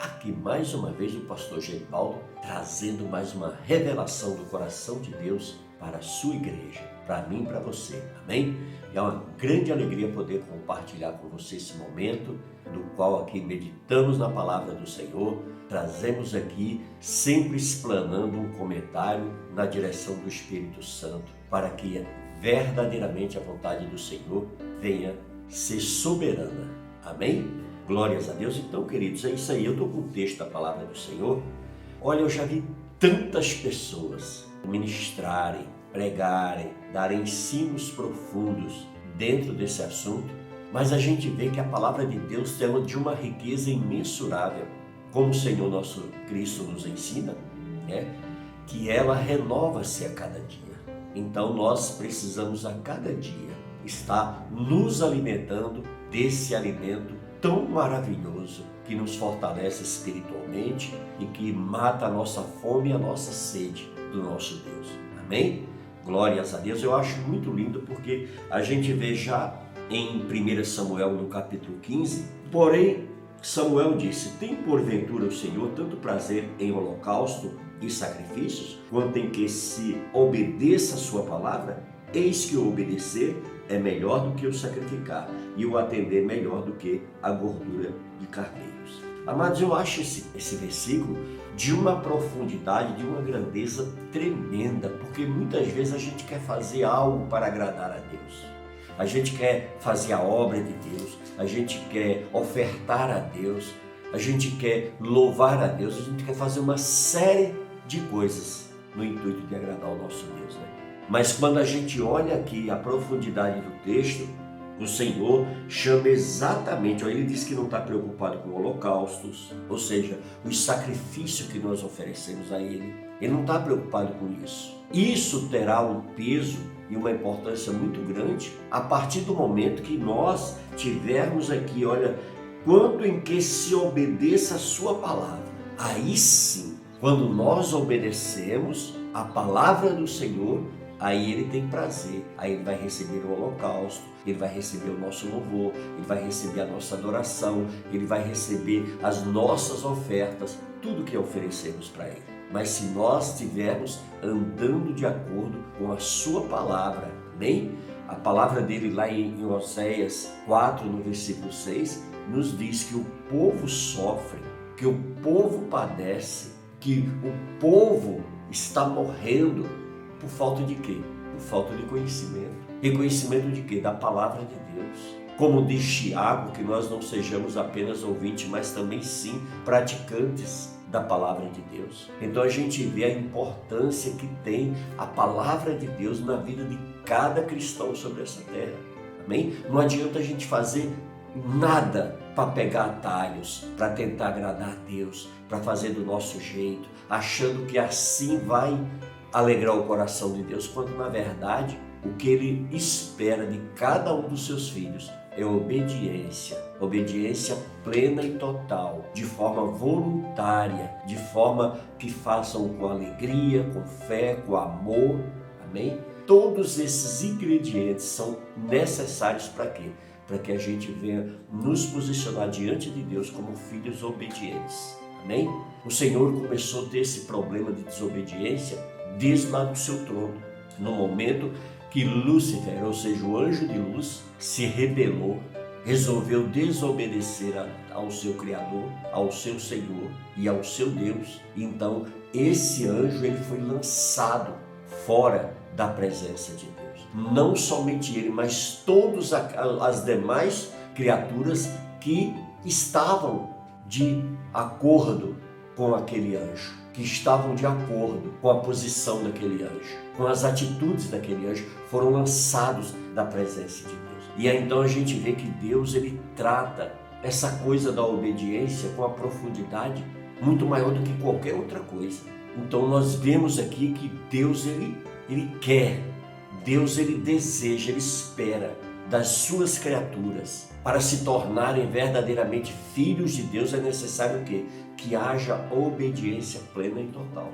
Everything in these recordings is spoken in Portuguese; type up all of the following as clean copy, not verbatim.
Aqui mais uma vez o pastor Genivaldo trazendo mais uma revelação do coração de Deus para a sua igreja, para mim e para você, amém? E é uma grande alegria poder compartilhar com você esse momento, do qual aqui meditamos na palavra do Senhor, trazemos aqui sempre explanando um comentário na direção do Espírito Santo, para que verdadeiramente a vontade do Senhor venha ser soberana, amém? Glórias a Deus. Então, queridos, é isso aí. Eu estou com o texto da palavra do Senhor. Olha, eu já vi tantas pessoas ministrarem, pregarem, darem ensinos profundos dentro desse assunto, mas a gente vê que a palavra de Deus é de uma riqueza imensurável, como o Senhor nosso Cristo nos ensina, né? Que ela renova-se a cada dia. Então, nós precisamos a cada dia estar nos alimentando desse alimento tão maravilhoso que nos fortalece espiritualmente e que mata a nossa fome e a nossa sede do nosso Deus. Amém? Glórias a Deus. Eu acho muito lindo porque a gente vê já em 1 Samuel no capítulo 15, porém Samuel disse: tem porventura o Senhor tanto prazer em holocausto e sacrifícios, quanto em que se obedeça a sua palavra? Eis que o obedecer é melhor do que o sacrificar, e o atender melhor do que a gordura de carneiros. Amados, eu acho esse versículo de uma profundidade, de uma grandeza tremenda, porque muitas vezes a gente quer fazer algo para agradar a Deus. A gente quer fazer a obra de Deus, a gente quer ofertar a Deus, a gente quer louvar a Deus, a gente quer fazer uma série de coisas no intuito de agradar o nosso Deus, né? Mas quando a gente olha aqui a profundidade do texto, o Senhor chama exatamente, ele diz que não está preocupado com holocaustos, ou seja, os sacrifícios que nós oferecemos a Ele. Ele não está preocupado com isso. Isso terá um peso e uma importância muito grande a partir do momento que nós tivermos aqui, olha, quanto em que se obedeça a sua palavra. Aí sim, quando nós obedecemos a palavra do Senhor, aí ele tem prazer, aí ele vai receber o holocausto, ele vai receber o nosso louvor, ele vai receber a nossa adoração, ele vai receber as nossas ofertas, tudo que oferecemos para ele. Mas se nós estivermos andando de acordo com a sua palavra, amém? A palavra dele lá em Oséias 4, no versículo 6, nos diz que o povo sofre, que o povo padece, que o povo está morrendo por falta de quê? Por falta de conhecimento. E conhecimento de quê? Da palavra de Deus. Como diz Tiago, que nós não sejamos apenas ouvintes, mas também sim praticantes da palavra de Deus. Então a gente vê a importância que tem a palavra de Deus na vida de cada cristão sobre essa terra. Amém? Não adianta a gente fazer nada para pegar atalhos, para tentar agradar a Deus, para fazer do nosso jeito, achando que assim vai alegrar o coração de Deus, quando na verdade o que Ele espera de cada um dos seus filhos é obediência plena e total, de forma voluntária, de forma que façam com alegria, com fé, com amor, amém? Todos esses ingredientes são necessários para quê? Para que a gente venha nos posicionar diante de Deus como filhos obedientes, amém? O Senhor começou a ter esse problema de desobediência desde lá do seu trono, no momento que Lúcifer, ou seja, o anjo de luz, se rebelou, resolveu desobedecer ao seu Criador, ao seu Senhor e ao seu Deus. Então, esse anjo ele foi lançado fora da presença de Deus. Não somente ele, mas todas as demais criaturas que estavam de acordo com aquele anjo, que estavam de acordo com a posição daquele anjo, com as atitudes daquele anjo, foram lançados da presença de Deus. E aí então a gente vê que Deus ele trata essa coisa da obediência com a profundidade muito maior do que qualquer outra coisa. Então nós vemos aqui que Deus ele quer, Deus ele deseja, ele espera das suas criaturas. Para se tornarem verdadeiramente filhos de Deus é necessário o quê? Que haja obediência plena e total.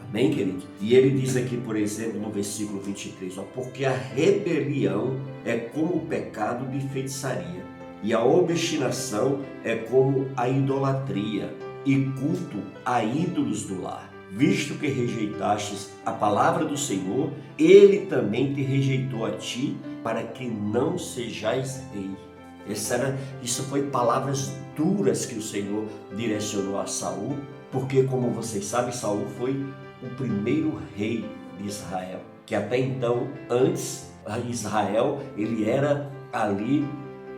Amém, querido? E ele diz aqui, por exemplo, no versículo 23, porque a rebelião é como o pecado de feitiçaria, e a obstinação é como a idolatria, e culto a ídolos do lar. Visto que rejeitastes a palavra do Senhor, ele também te rejeitou a ti, para que não sejais rei. Isso foi palavras duras que o Senhor direcionou a Saul, porque, como vocês sabem, Saul foi o primeiro rei de Israel, que até então, antes, Israel, ele era ali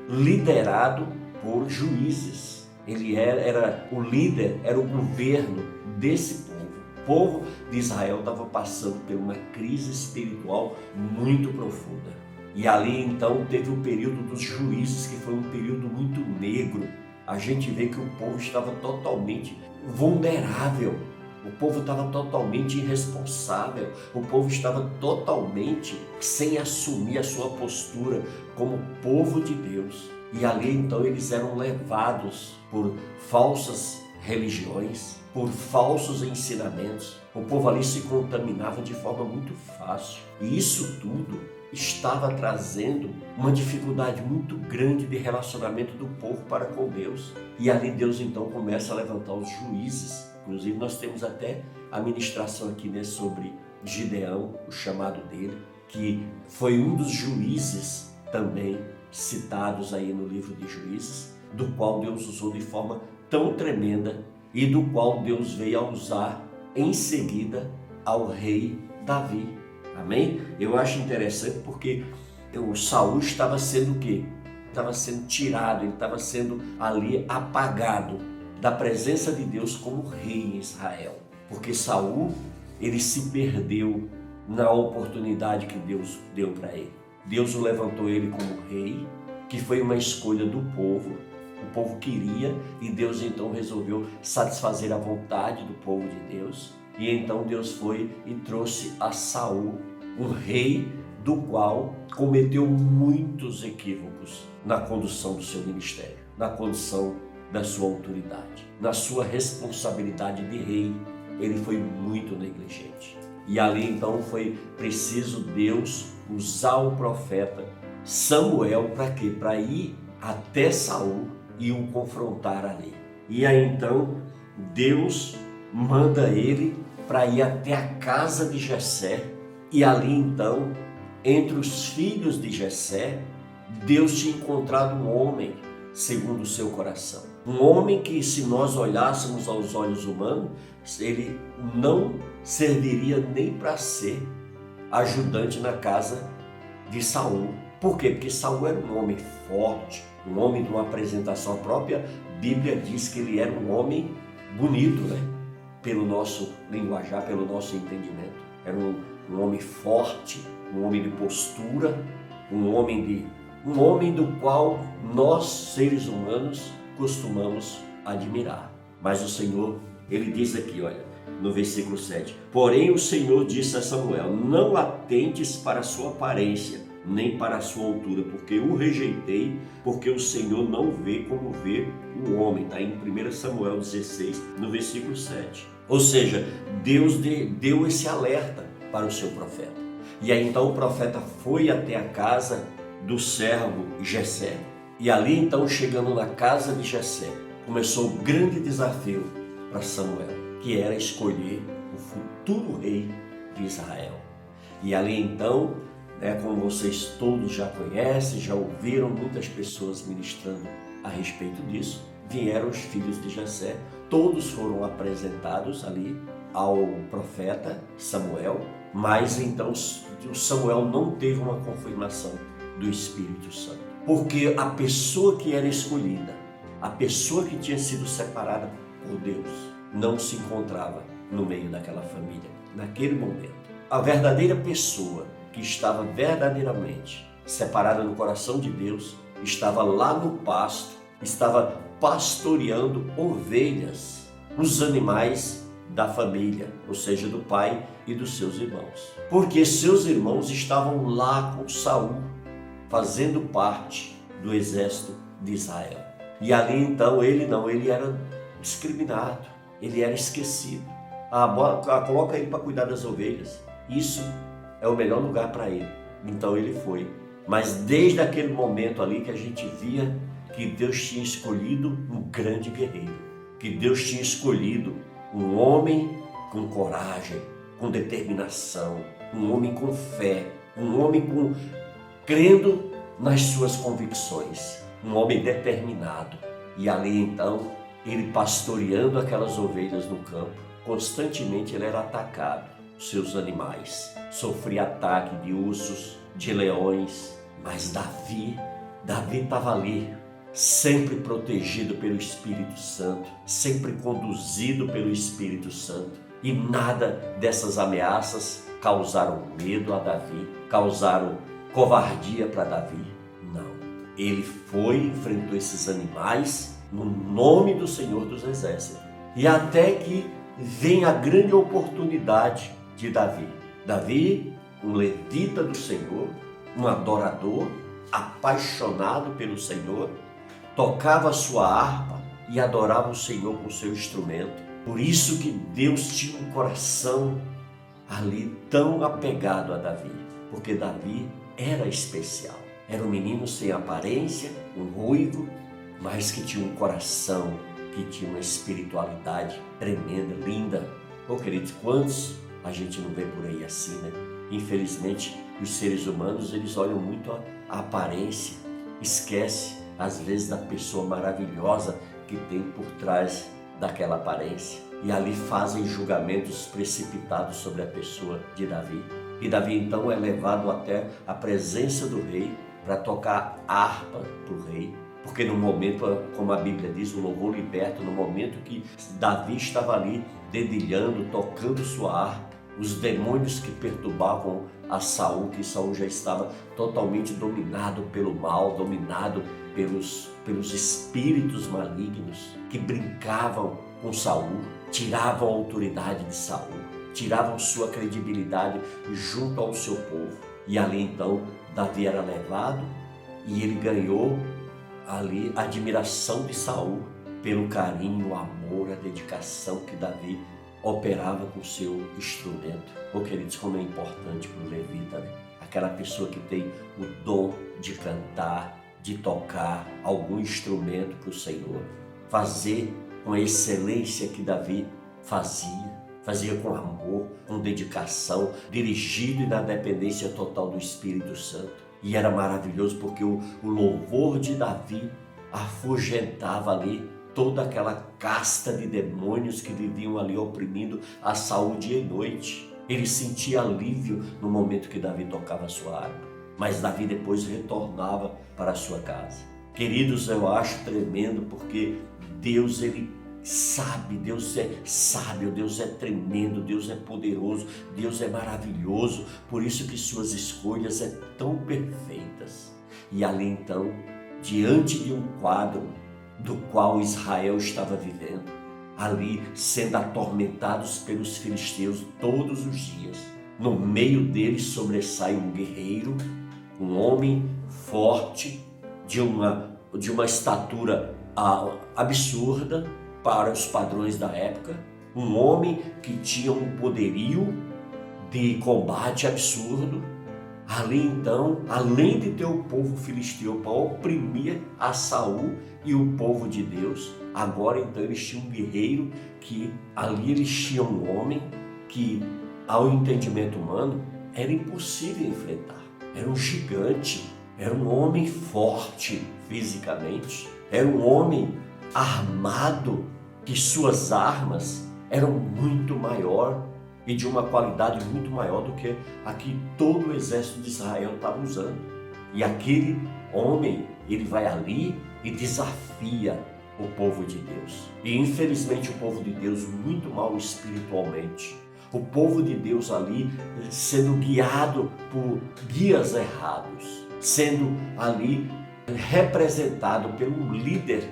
liderado por juízes. Ele era o líder, era o governo desse povo. O povo de Israel estava passando por uma crise espiritual muito profunda. E ali então teve o período dos juízes, que foi um período muito negro. A gente vê que o povo estava totalmente vulnerável. O povo estava totalmente irresponsável, o povo estava totalmente sem assumir a sua postura como povo de Deus. E ali então eles eram levados por falsas religiões, por falsos ensinamentos. O povo ali se contaminava de forma muito fácil. E isso tudo estava trazendo uma dificuldade muito grande de relacionamento do povo para com Deus. E ali Deus então começa a levantar os juízes. Inclusive nós temos até a ministração aqui, né, sobre Gideão, o chamado dele, que foi um dos juízes também citados aí no livro de Juízes, do qual Deus usou de forma tão tremenda e do qual Deus veio a usar em seguida ao rei Davi. Amém? Eu acho interessante porque o Saul estava sendo o quê? Estava sendo tirado, ele estava sendo ali apagado da presença de Deus como rei em Israel. Porque Saul, ele se perdeu na oportunidade que Deus deu para ele. Deus o levantou ele como rei, que foi uma escolha do povo. O povo queria e Deus então resolveu satisfazer a vontade do povo de Deus. E então Deus foi e trouxe a Saul, um rei do qual cometeu muitos equívocos na condução do seu ministério, na condução da sua autoridade, na sua responsabilidade de rei. Ele foi muito negligente. E ali então foi preciso Deus usar o profeta Samuel para quê? Para ir até Saul e o confrontar ali. E aí então Deus manda ele para ir até a casa de Jessé. E ali então, entre os filhos de Jessé, Deus tinha encontrado um homem segundo o seu coração. Um homem que, se nós olhássemos aos olhos humanos, ele não serviria nem para ser ajudante na casa de Saul. Por quê? Porque Saul era um homem forte, um homem de uma apresentação. A própria Bíblia diz que ele era um homem bonito, né? Pelo nosso linguajar, pelo nosso entendimento. Era um homem forte, um homem de postura, um homem do qual nós, seres humanos, costumamos admirar. Mas o Senhor, ele diz aqui, olha, no versículo 7, porém o Senhor disse a Samuel, não atentes para a sua aparência, nem para a sua altura, porque o rejeitei, porque o Senhor não vê como vê o homem. Está em 1 Samuel 16, no versículo 7. Ou seja, Deus deu esse alerta para o seu profeta. E aí então o profeta foi até a casa do servo Jessé. E ali então, chegando na casa de Jessé, começou o grande desafio para Samuel, que era escolher o futuro rei de Israel. E ali então, como vocês todos já conhecem, já ouviram muitas pessoas ministrando a respeito disso, vieram os filhos de Jessé, todos foram apresentados ali ao profeta Samuel, mas então o Samuel não teve uma confirmação do Espírito Santo. Porque a pessoa que era escolhida, a pessoa que tinha sido separada por Deus, não se encontrava no meio daquela família, naquele momento. A verdadeira pessoa que estava verdadeiramente separada no coração de Deus, estava lá no pasto, estava pastoreando ovelhas, os animais da família, ou seja, do pai e dos seus irmãos. Porque seus irmãos estavam lá com Saul, fazendo parte do exército de Israel. E ali então ele era discriminado, ele era esquecido. Coloca ele para cuidar das ovelhas, isso é o melhor lugar para ele. Então ele foi. Mas desde aquele momento ali que a gente via que Deus tinha escolhido um grande guerreiro, que Deus tinha escolhido um homem com coragem, com determinação, um homem com fé, um homem crendo nas suas convicções, um homem determinado. E ali então, ele pastoreando aquelas ovelhas no campo, constantemente ele era atacado, seus animais, sofria ataque de ursos, de leões, mas Davi estava ali, sempre protegido pelo Espírito Santo, sempre conduzido pelo Espírito Santo, e nada dessas ameaças causaram medo a Davi, causaram covardia para Davi. Não, ele enfrentou esses animais no nome do Senhor dos Exércitos, e até que vem a grande oportunidade de Davi. Davi, um levita do Senhor, um adorador, apaixonado pelo Senhor, tocava a sua harpa e adorava o Senhor com seu instrumento. Por isso que Deus tinha um coração ali tão apegado a Davi, porque Davi era especial. Era um menino sem aparência, um ruivo, mas que tinha um coração, que tinha uma espiritualidade tremenda, linda. Queridos, quantos a gente não vê por aí assim, né? Infelizmente, os seres humanos, eles olham muito a aparência, esquece às vezes da pessoa maravilhosa que tem por trás daquela aparência, e ali fazem julgamentos precipitados sobre a pessoa de Davi. E Davi então é levado até a presença do rei para tocar harpa para o rei, porque no momento, como a Bíblia diz, o louvor liberta, no momento que Davi estava ali dedilhando, tocando sua harpa, os demônios que perturbavam a Saul, que Saul já estava totalmente dominado pelo mal, dominado pelos espíritos malignos que brincavam com Saul, tiravam a autoridade de Saul, tiravam sua credibilidade junto ao seu povo. E ali então Davi era levado e ele ganhou ali a admiração de Saul pelo carinho, o amor, a dedicação que Davi operava com o seu instrumento. Queridos, como é importante para o levita, né? Aquela pessoa que tem o dom de cantar, de tocar algum instrumento para o Senhor, fazer com a excelência que Davi fazia com amor, com dedicação, dirigido e na dependência total do Espírito Santo. E era maravilhoso porque o louvor de Davi afugentava ali toda aquela casta de demônios que viviam ali oprimindo a Saul dia e noite. Ele sentia alívio no momento que Davi tocava a sua harpa, mas Davi depois retornava para a sua casa. Queridos, eu acho tremendo porque Deus, ele sabe, Deus é sábio, Deus é tremendo, Deus é poderoso, Deus é maravilhoso, por isso que suas escolhas são tão perfeitas. E ali então, diante de um quadro do qual Israel estava vivendo, ali sendo atormentados pelos filisteus todos os dias, no meio deles sobressai um guerreiro, um homem forte, de uma estatura absurda para os padrões da época, um homem que tinha um poderio de combate absurdo. Ali então, além de ter o povo filisteu para oprimir a Saul e o povo de Deus, agora então eles tinham um guerreiro, que ali eles tinham um homem que, ao entendimento humano, era impossível enfrentar. Era um gigante, era um homem forte fisicamente, era um homem armado, que suas armas eram muito maior e de uma qualidade muito maior do que a que todo o exército de Israel estava usando. E aquele homem, ele vai ali e desafia o povo de Deus. E infelizmente o povo de Deus muito mal espiritualmente. O povo de Deus ali sendo guiado por guias errados, sendo ali representado pelo líder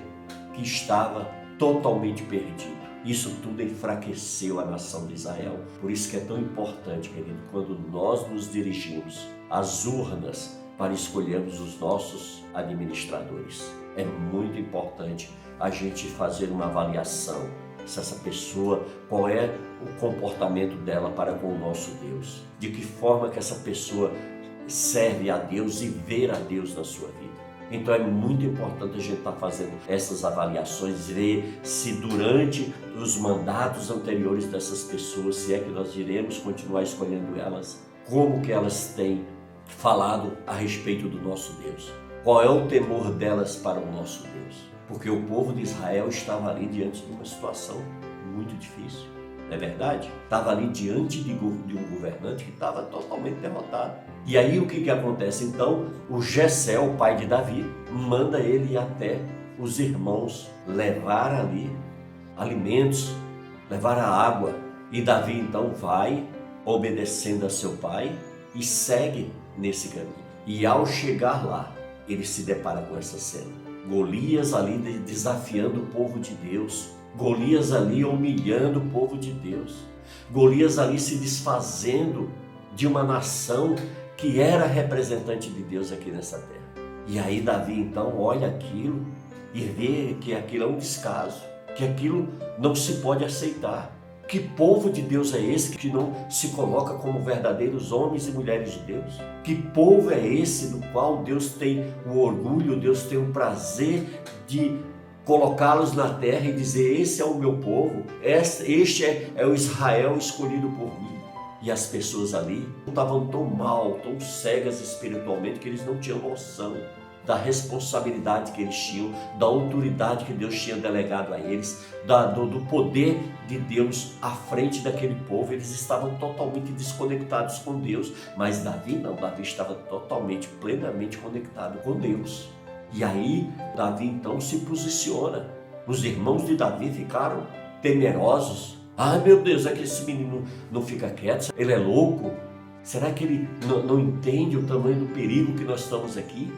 que estava totalmente perdido. Isso tudo enfraqueceu a nação de Israel. Por isso que é tão importante, querido, quando nós nos dirigimos às urnas para escolhermos os nossos administradores. É muito importante a gente fazer uma avaliação se essa pessoa, qual é o comportamento dela para com o nosso Deus. De que forma que essa pessoa serve a Deus e vê a Deus na sua vida. Então é muito importante a gente estar fazendo essas avaliações, ver se durante os mandatos anteriores dessas pessoas, se é que nós iremos continuar escolhendo elas, como que elas têm falado a respeito do nosso Deus. Qual é o temor delas para o nosso Deus? Porque o povo de Israel estava ali diante de uma situação muito difícil, não é verdade? Estava ali diante de um governante que estava totalmente derrotado. E aí o que acontece? Então, o Jessé, o pai de Davi, manda ele ir até os irmãos levar ali alimentos, levar a água. E Davi então vai obedecendo a seu pai e segue nesse caminho. E ao chegar lá, ele se depara com essa cena. Golias ali desafiando o povo de Deus. Golias ali humilhando o povo de Deus. Golias ali se desfazendo de uma nação que era representante de Deus aqui nessa terra. E aí Davi então olha aquilo e vê que aquilo é um descaso, que aquilo não se pode aceitar. Que povo de Deus é esse que não se coloca como verdadeiros homens e mulheres de Deus? Que povo é esse do qual Deus tem o orgulho, Deus tem o prazer de colocá-los na terra e dizer: esse é o meu povo, este é o Israel escolhido por mim. E as pessoas ali estavam tão mal, tão cegas espiritualmente, que eles não tinham noção da responsabilidade que eles tinham, da autoridade que Deus tinha delegado a eles, do poder de Deus à frente daquele povo. Eles estavam totalmente desconectados com Deus, mas Davi não, Davi estava totalmente, plenamente conectado com Deus. E aí Davi então se posiciona. Os irmãos de Davi ficaram temerosos. Ah, meu Deus, é que esse menino não fica quieto? Ele é louco? Será que ele não entende o tamanho do perigo que nós estamos aqui?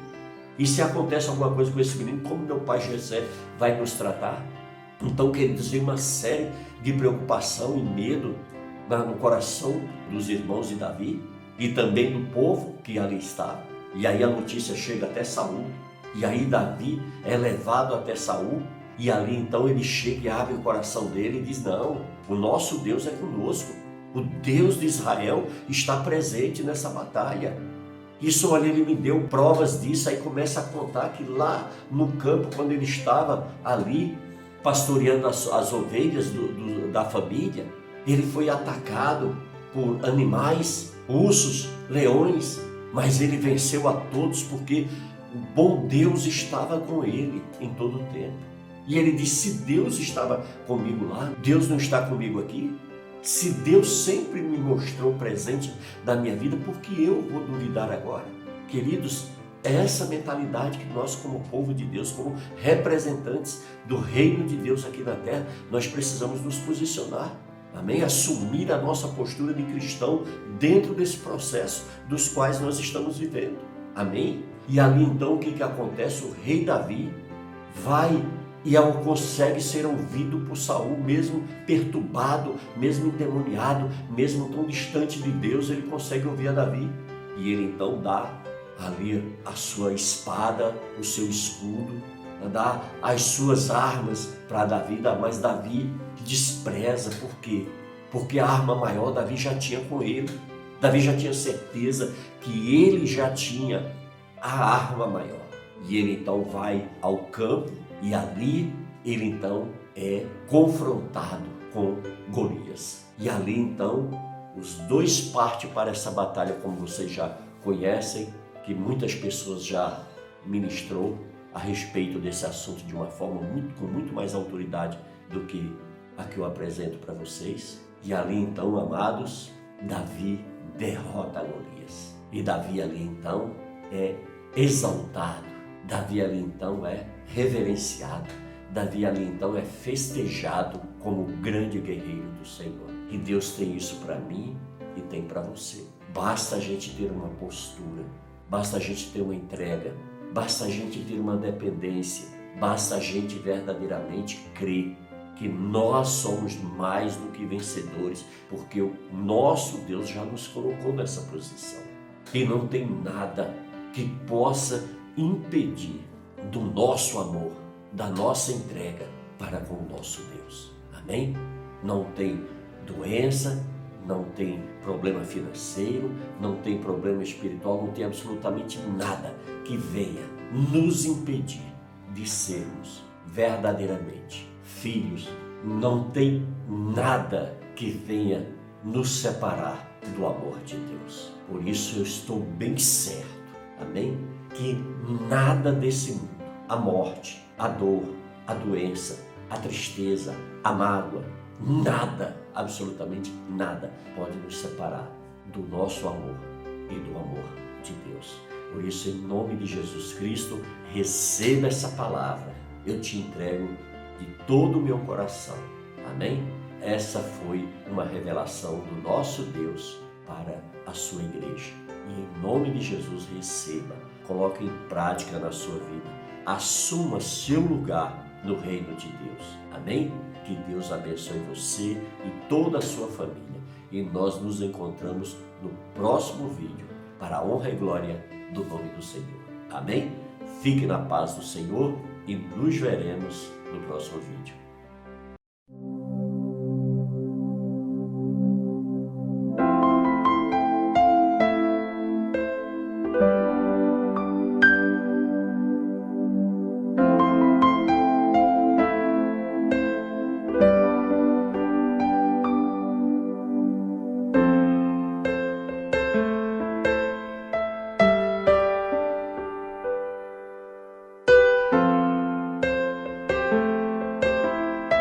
E se acontece alguma coisa com esse menino, como meu pai Jessé vai nos tratar? Então, queridos, vem uma série de preocupação e medo no coração dos irmãos de Davi e também do povo que ali estava. E aí a notícia chega até Saul. E aí Davi é levado até Saul. E ali então ele chega e abre o coração dele e diz: não, o nosso Deus é conosco. O Deus de Israel está presente nessa batalha. Isso, olha, ele me deu provas disso. Aí começa a contar que lá no campo, quando ele estava ali pastoreando as ovelhas da família, ele foi atacado por animais, ursos, leões, mas ele venceu a todos porque o bom Deus estava com ele em todo o tempo. E ele disse: se Deus estava comigo lá, Deus não está comigo aqui? Se Deus sempre me mostrou presente na minha vida, por que eu vou duvidar agora? Queridos, é essa mentalidade que nós, como povo de Deus, como representantes do reino de Deus aqui na terra, nós precisamos nos posicionar. Amém? Assumir a nossa postura de cristão dentro desse processo dos quais nós estamos vivendo. Amém? E ali então o que acontece? O rei Davi vai e consegue ser ouvido por Saul, mesmo perturbado, mesmo endemoniado, mesmo tão distante de Deus, ele consegue ouvir a Davi. E ele então dá ali a sua espada, o seu escudo, dá as suas armas para Davi, mas Davi despreza. Por quê? Porque a arma maior Davi já tinha com ele. Davi já tinha certeza que ele já tinha a arma maior. E ele então vai ao campo e ali ele então é confrontado com Golias. E ali então os dois partem para essa batalha, como vocês já conhecem, que muitas pessoas já ministrou a respeito desse assunto de uma forma com muito mais autoridade do que a que eu apresento para vocês. E ali então, amados, Davi derrota Golias. E Davi ali então é exaltado. Davi ali então é reverenciado. Davi ali então é festejado como o grande guerreiro do Senhor. E Deus tem isso para mim e tem para você. Basta a gente ter uma postura, basta a gente ter uma entrega, basta a gente ter uma dependência, basta a gente verdadeiramente crer que nós somos mais do que vencedores, porque o nosso Deus já nos colocou nessa posição. E não tem nada que possa impedir do nosso amor, da nossa entrega para com o nosso Deus. Amém? Não tem doença, não tem problema financeiro, não tem problema espiritual, não tem absolutamente nada que venha nos impedir de sermos verdadeiramente filhos. Não tem nada que venha nos separar do amor de Deus. Por isso eu estou bem certo, amém? Que nada desse mundo, a morte, a dor, a doença, a tristeza, a mágoa, nada, absolutamente nada, pode nos separar do nosso amor e do amor de Deus. Por isso, em nome de Jesus Cristo, receba essa palavra. Eu te entrego de todo o meu coração. Amém? Essa foi uma revelação do nosso Deus para a sua igreja. E em nome de Jesus, receba, coloque em prática na sua vida. Assuma seu lugar no reino de Deus. Amém? Que Deus abençoe você e toda a sua família. E nós nos encontramos no próximo vídeo, para a honra e glória do nome do Senhor. Amém? Fique na paz do Senhor e nos veremos no próximo vídeo.